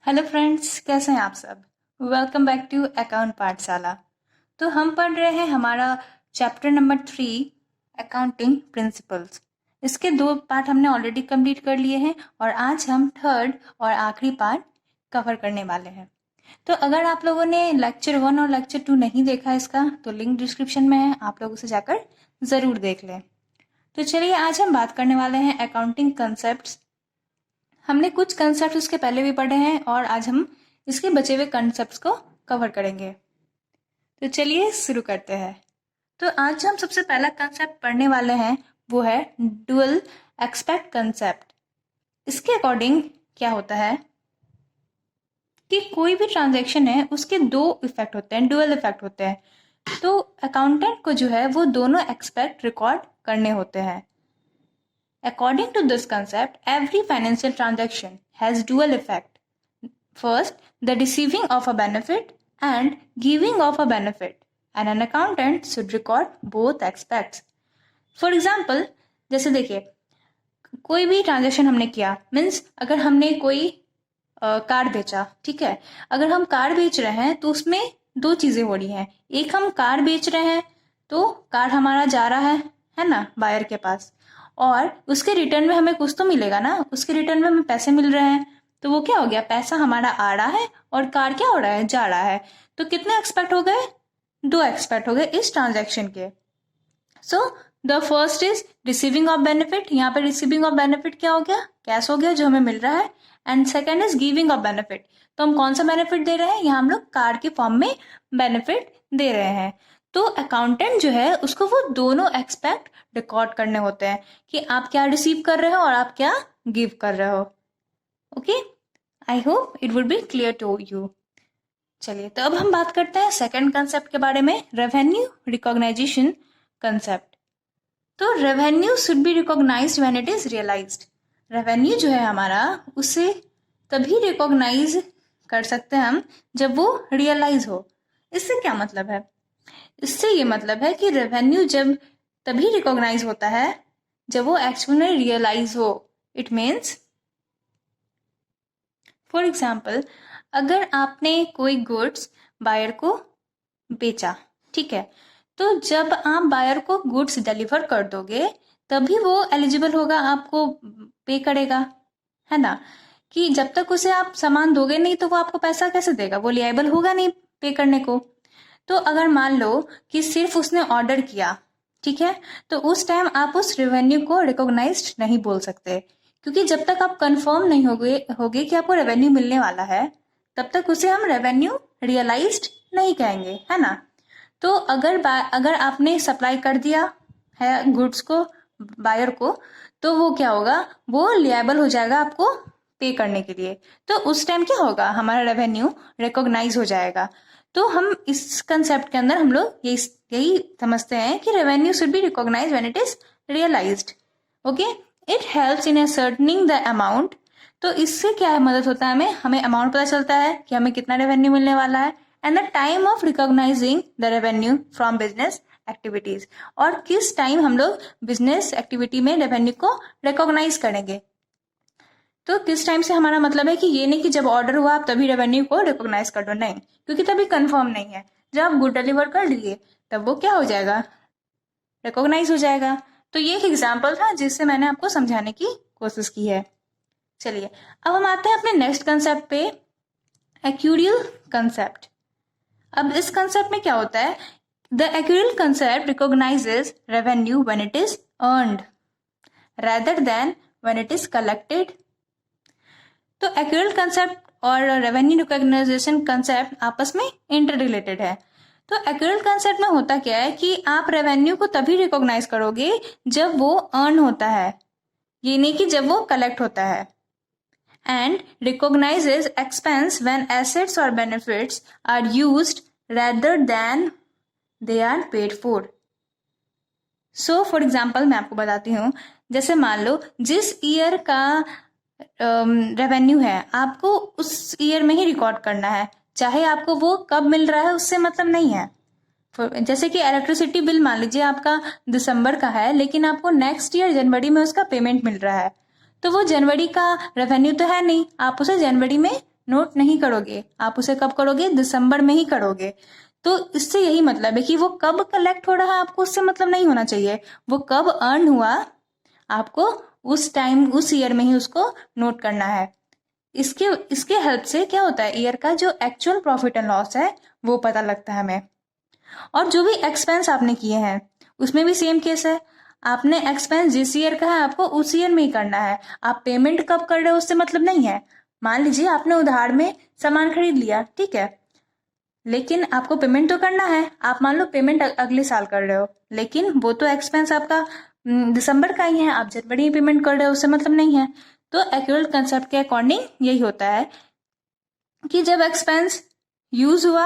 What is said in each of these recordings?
Hello friends, कैसे हैं आप सब। वेलकम बैक टू अकाउंट पाठशाला। तो हम पढ़ रहे हैं हमारा चैप्टर नंबर 3 अकाउंटिंग प्रिंसिपल्स। इसके 2 पार्ट हमने ऑलरेडी कंप्लीट कर लिए हैं और आज हम थर्ड और आखिरी पार्ट कवर करने वाले हैं। तो अगर आप लोगों ने लेक्चर 1 और लेक्चर 2 नहीं देखा इसका तो लिंक डिस्क्रिप्शन में है, आप लोग उसे जाकर ज़रूर देख लें। तो चलिए आज हम बात करने वाले हैं अकाउंटिंग कंसेप्ट। हमने कुछ कंसेप्ट उसके पहले भी पढ़े हैं और आज हम इसके बचे हुए कंसेप्ट्स को कवर करेंगे। तो चलिए शुरू करते हैं। तो आज हम सबसे पहला कंसेप्ट पढ़ने वाले हैं वो है डुअल एक्सपेक्ट कंसेप्ट। इसके अकॉर्डिंग क्या होता है कि कोई भी ट्रांजैक्शन है उसके 2 इफेक्ट होते हैं, डुअल इफेक्ट होते हैं। तो अकाउंटेंट को जो है वो दोनों एक्सपेक्ट रिकॉर्ड करने होते हैं। According to this concept, every financial transaction has dual effect. First, the receiving of a benefit and giving of a benefit, and an accountant should record both aspects. For example, जैसे देखिए कोई भी transaction हमने किया, means अगर हमने कोई car बेचा, ठीक है, अगर हम कार बेच रहे हैं तो उसमें 2 चीज़ें हो रही हैं। एक, हम कार बेच रहे हैं तो कार हमारा जा रहा है ना, बायर के पास, और उसके रिटर्न में हमें कुछ तो मिलेगा ना, उसके रिटर्न में हमें पैसे मिल रहे हैं। तो वो क्या हो गया, पैसा हमारा आ रहा है और कार क्या हो रहा है, जा रहा है। तो कितने एक्सपेक्ट हो गए, 2 एक्सपेक्ट हो गए इस ट्रांजैक्शन के। So the first is receiving of benefit. यहाँ पे रिसीविंग ऑफ बेनिफिट क्या हो गया, कैश हो गया जो हमें मिल रहा है। And second is giving of benefit. तो हम कौन सा बेनिफिट दे रहे हैं, यहाँ हम लोग कार के फॉर्म में बेनिफिट दे रहे हैं। तो अकाउंटेंट जो है उसको वो दोनों एक्सपेक्ट रिकॉर्ड करने होते हैं कि आप क्या रिसीव कर रहे हो और आप क्या गिव कर रहे हो। Okay, I hope it would be clear to you. चलिए, तो अब हम बात करते हैं सेकंड कंसेप्ट के बारे में, रेवेन्यू रिकॉग्नाइजेशन कंसेप्ट। तो revenue should be recognised when it is realised. Revenue जो है हमारा उसे तभी रिकॉग्नाइज कर सकते हैं हम जब वो रियलाइज हो। इससे क्या मतलब है, इससे ये मतलब है कि रेवेन्यू जब तभी रिकॉग्नाइज होता है जब वो एक्चुअल में रियलाइज हो। इट मीन्स फॉर एग्जाम्पल, अगर आपने कोई गुड्स बायर को बेचा, ठीक है, तो जब आप बायर को गुड्स डिलीवर कर दोगे तभी वो एलिजिबल होगा, आपको पे करेगा, है ना। कि जब तक उसे आप सामान दोगे नहीं तो वो आपको पैसा कैसे देगा, वो लिएबल होगा नहीं पे करने को। तो अगर मान लो कि सिर्फ उसने ऑर्डर किया, ठीक है, तो उस टाइम आप उस रेवेन्यू को रिकॉग्नाइज्ड नहीं बोल सकते, क्योंकि जब तक आप कंफर्म नहीं होगे कि आपको रेवेन्यू मिलने वाला है तब तक उसे हम रेवेन्यू रियलाइज्ड नहीं कहेंगे, है ना। तो अगर आपने सप्लाई कर दिया है गुड्स को बायर को, तो वो क्या होगा, वो लिएबल हो जाएगा आपको पे करने के लिए। तो उस टाइम क्या होगा, हमारा रेवेन्यू रिकॉग्नाइज हो जाएगा। तो हम इस कंसेप्ट के अंदर हम लोग यही समझते हैं कि revenue should be recognise when it is realised. Okay, it helps in ascertaining the amount. तो इससे क्या है, मदद होता है हमें अमाउंट पता चलता है कि हमें कितना रेवेन्यू मिलने वाला है, and the time of recognising the revenue from business activities, और किस टाइम हम लोग बिजनेस एक्टिविटी में रेवेन्यू को रिकॉग्नाइज करेंगे। तो किस टाइम से हमारा मतलब है कि ये नहीं कि जब ऑर्डर हुआ आप तभी रेवेन्यू को रिकॉग्नाइज कर दो, नहीं, क्योंकि तभी कंफर्म नहीं है। जब आप गुड डिलीवर कर लिए तब वो क्या हो जाएगा, रिकॉग्नाइज हो जाएगा। तो ये एक एग्जाम्पल था जिससे मैंने आपको समझाने की कोशिश की है। चलिए, अब हम आते हैं अपने नेक्स्ट कंसेप्ट पे, एक्यूरियल कंसेप्ट। अब इस कंसेप्ट में क्या होता है, the accrual concept recognises revenue when it is earned rather than when it is collected। तो एक्यूरेट कंसेप्ट और रेवेन्यू रिकॉग्नाइजेशन कंसेप्ट आपस में इंटर रिलेटेड है। तो एक्यूरेट कंसेप्ट में होता क्या है कि आप रेवेन्यू को तभी रिकॉग्नाइज करोगे जब वो अर्न होता है, ये नहीं कि जब वो कलेक्ट होता है। And recognises expense when assets और benefits are used rather than they are paid for। So for example मैं आपको बताती हूँ, जैसे मान लो जिस ईयर का रेवेन्यू है आपको उस ईयर में ही रिकॉर्ड करना है, चाहे आपको वो कब मिल रहा है उससे मतलब नहीं है। जैसे कि इलेक्ट्रिसिटी बिल मान लीजिए आपका दिसंबर का है लेकिन आपको नेक्स्ट ईयर जनवरी में उसका पेमेंट मिल रहा है, तो वो जनवरी का रेवेन्यू तो है नहीं, आप उसे जनवरी में नोट नहीं करोगे, आप उसे कब करोगे, दिसंबर में ही करोगे। तो इससे यही मतलब है कि वो कब कलेक्ट हो रहा है आपको उससे मतलब नहीं होना चाहिए, वो कब अर्न हुआ आपको उस टाइम उस ईयर में ही उसको नोट करना है। इसके हेल्प से क्या होता है, ईयर का जो एक्चुअल प्रॉफिट एंड लॉस है वो पता लगता है हमें। और जो भी एक्सपेंस आपने किए हैं उसमें भी सेम केस है, आपने एक्सपेंस जिस ईयर का है आपको उस ईयर में ही करना है। आप पेमेंट कब कर रहे हो उससे मतलब नहीं है। मान लीजिए आपने उधार में सामान खरीद लिया, ठीक है, लेकिन आपको पेमेंट तो करना है। आप मान लो पेमेंट अगले साल कर रहे हो, लेकिन वो तो एक्सपेंस आपका दिसंबर का ही है, आप जनवरी में पेमेंट कर रहे हो, उससे मतलब नहीं है। तो एक्यूरेट कंसेप्ट के अकॉर्डिंग यही होता है कि जब एक्सपेंस यूज हुआ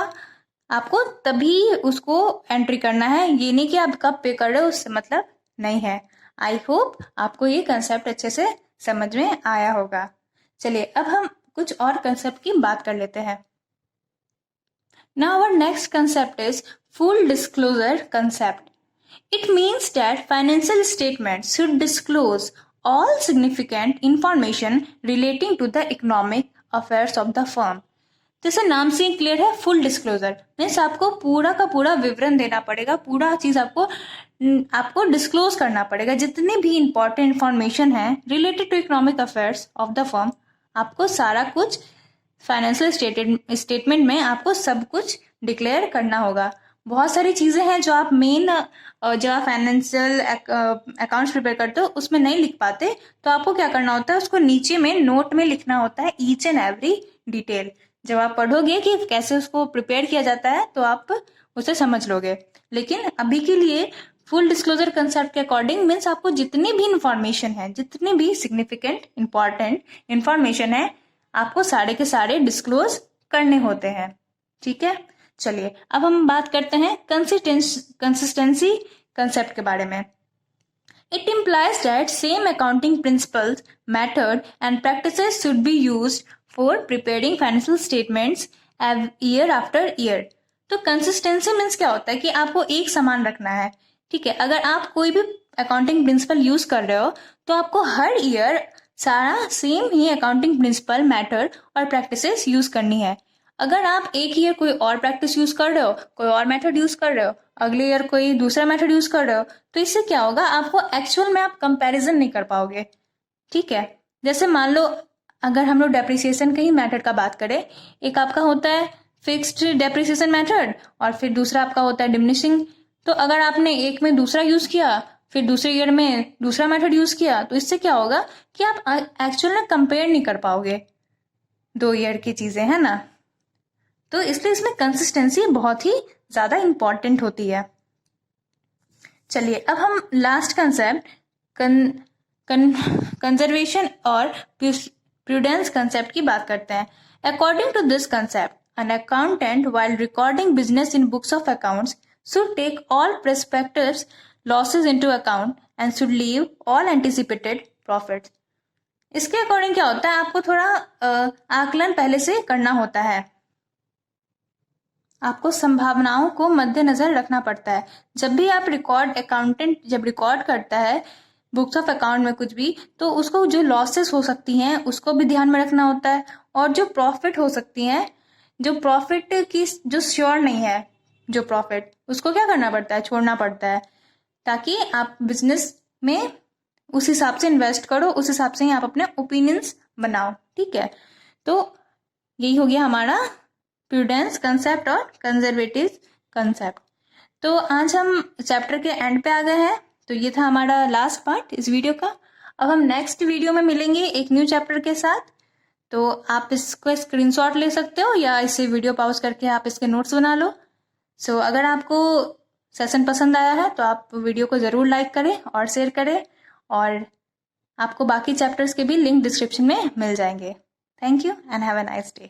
आपको तभी उसको एंट्री करना है, ये नहीं कि आप कब पे कर रहे हो उससे मतलब नहीं है। आई होप आपको ये कंसेप्ट अच्छे से समझ में आया होगा। चलिए अब हम कुछ और कंसेप्ट की बात कर लेते हैं। Now our next concept is full disclosure concept. It means that financial statements should disclose all significant information relating to the economic affairs of the firm. जैसे नाम से क्लियर है, फुल डिस्क्लोजर मीन्स आपको पूरा का पूरा विवरण देना पड़ेगा, पूरा चीज आपको डिस्क्लोज करना पड़ेगा। जितनी भी इंपॉर्टेंट इंफॉर्मेशन है related to economic affairs of the firm, आपको सारा कुछ फाइनेंशियल स्टेटमेंट में आपको सब कुछ डिक्लेयर करना होगा। बहुत सारी चीजें हैं जो आप जब आप फाइनेंशियल अकाउंट्स प्रिपेयर करते हो उसमें नहीं लिख पाते, तो आपको क्या करना होता है, उसको नीचे में नोट में लिखना होता है ईच एंड एवरी डिटेल। जब आप पढ़ोगे कि कैसे उसको प्रिपेयर किया जाता है तो आप उसे समझ लोगे। लेकिन अभी के लिए फुल डिस्क्लोजर कंसेप्ट के अकॉर्डिंग मीन्स आपको जितनी भी इंफॉर्मेशन है, जितनी भी सिग्निफिकेंट इंपॉर्टेंट इंफॉर्मेशन है, आपको सारे के सारे डिस्क्लोज करने होते हैं। ठीक है, चलिए अब हम बात करते हैं कंसिस्टेंसी कंसेप्ट के बारे में। It implies that same accounting principles, method and practices should be used for preparing financial statements year after year. तो कंसिस्टेंसी मीन्स क्या होता है कि आपको एक समान रखना है। ठीक है, अगर आप कोई भी अकाउंटिंग प्रिंसिपल यूज कर रहे हो तो आपको हर ईयर सारा सेम ही अकाउंटिंग प्रिंसिपल, मेथड और प्रैक्टिसेस यूज करनी है। अगर आप एक ईयर कोई और प्रैक्टिस यूज कर रहे हो, कोई और मेथड यूज कर रहे हो, अगले ईयर कोई दूसरा मेथड यूज कर रहे हो, तो इससे क्या होगा, आपको एक्चुअल में आप कंपैरिजन नहीं कर पाओगे। ठीक है, जैसे मान लो अगर हम लोग डेप्रिसिएशन के ही मेथड का बात करें, एक आपका होता है फिक्स्ड डेप्रिसिएशन मेथड और फिर दूसरा आपका होता है डिमिनिशिंग। तो अगर आपने एक में दूसरा यूज किया फिर दूसरे ईयर में दूसरा मेथड यूज किया, तो इससे क्या होगा कि आप एक्चुअल में कंपेयर नहीं कर पाओगे दो ईयर की चीजें, है ना। तो इसलिए इसमें कंसिस्टेंसी बहुत ही ज्यादा इंपॉर्टेंट होती है। चलिए अब हम लास्ट कंसेप्ट कंजर्वेशन और प्रूडेंस कंसेप्ट की बात करते हैं। According to this concept, an accountant while recording business in books of accounts should take all prospective losses into account and should leave all anticipated profits. इसके according क्या होता है, आपको थोड़ा आकलन पहले से करना होता है, आपको संभावनाओं को मद्देनजर रखना पड़ता है। जब भी आप अकाउंटेंट जब रिकॉर्ड करता है बुक्स ऑफ अकाउंट में कुछ भी, तो उसको जो लॉसेस हो सकती हैं उसको भी ध्यान में रखना होता है, और जो प्रॉफिट हो सकती हैं, जो प्रॉफिट की जो श्योर नहीं है जो प्रॉफिट, उसको क्या करना पड़ता है, छोड़ना पड़ता है, ताकि आप बिजनेस में उस हिसाब से इन्वेस्ट करो, उस हिसाब से ही आप अपने ओपिनियंस बनाओ। ठीक है, तो यही हो गया हमारा प्रूडेंस कंसेप्ट और कंजर्वेटिव कंसेप्ट। तो आज हम चैप्टर के एंड पे आ गए हैं, तो ये था हमारा लास्ट पार्ट इस वीडियो का। अब हम नेक्स्ट वीडियो में मिलेंगे एक न्यू चैप्टर के साथ। तो आप इसको स्क्रीनशॉट ले सकते हो या इसे वीडियो पॉज करके आप इसके नोट्स बना लो। सो अगर आपको सेशन पसंद आया है तो आप वीडियो को ज़रूर लाइक करें और शेयर करें, और आपको बाकी चैप्टर्स के भी लिंक डिस्क्रिप्शन में मिल जाएंगे। Thank you and have a nice day.